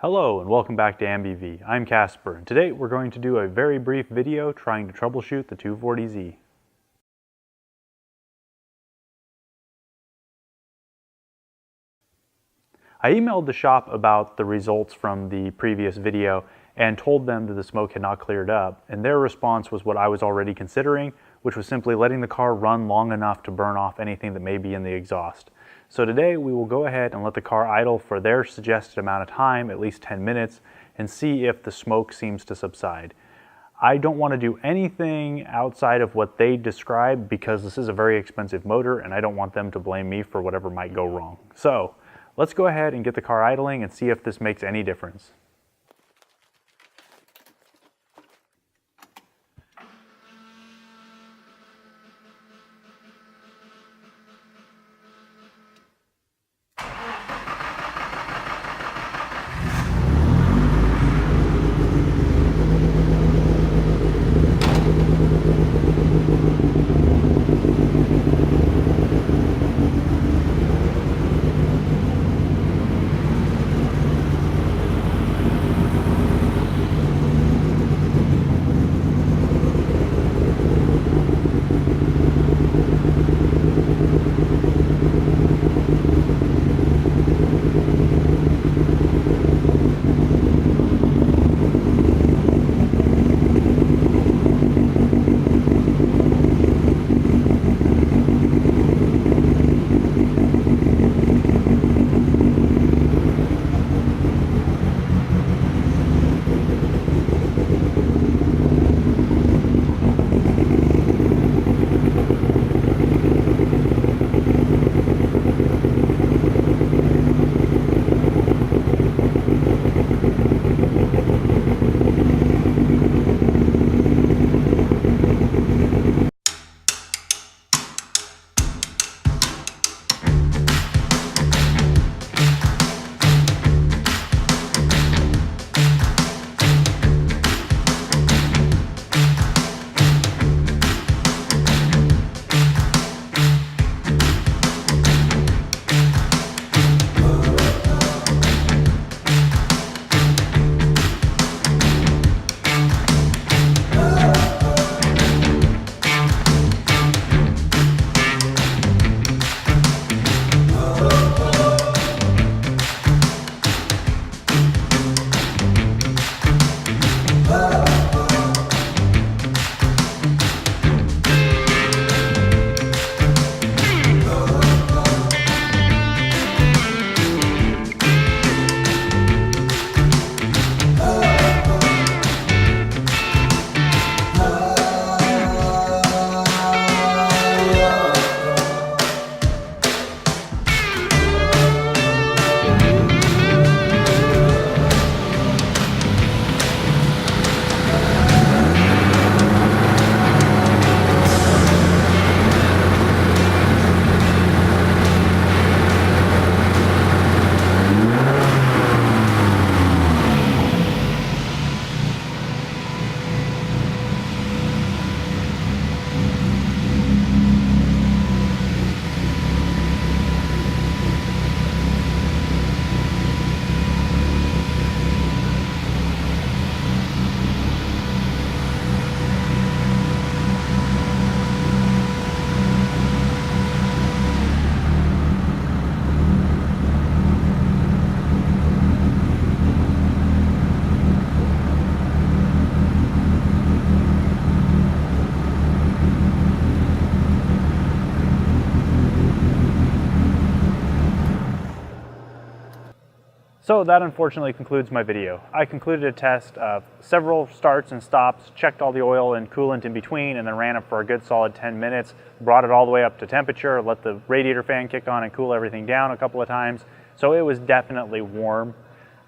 Hello and welcome back to AmbiV. I'm Casper, and today we're going to do a very brief video trying to troubleshoot the 240Z. I emailed the shop about the results from the previous video and told them that the smoke had not cleared up, and their response was what I was already considering, which was simply letting the car run long enough to burn off anything that may be in the exhaust. So today we will go ahead and let the car idle for their suggested amount of time, at least 10 minutes, and see if the smoke seems to subside. I don't want to do anything outside of what they describe because this is a very expensive motor and I don't want them to blame me for whatever might go wrong. So let's go ahead and get the car idling and see if this makes any difference. So that unfortunately concludes my video. I concluded a test of several starts and stops, checked all the oil and coolant in between, and then ran it for a good solid 10 minutes, brought it all the way up to temperature, let the radiator fan kick on and cool everything down a couple of times. So it was definitely warm.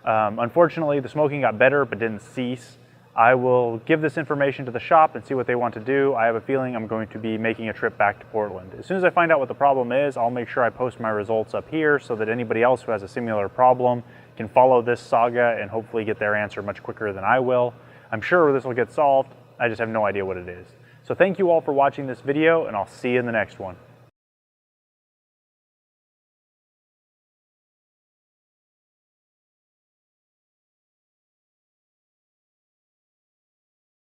Unfortunately, the smoking got better but didn't cease. I will give this information to the shop and see what they want to do. I have a feeling I'm going to be making a trip back to Portland. As soon as I find out what the problem is, I'll make sure I post my results up here so that anybody else who has a similar problem can follow this saga and hopefully get their answer much quicker than I will. I'm sure this will get solved. I just have no idea what it is. So thank you all for watching this video, and I'll see you in the next one.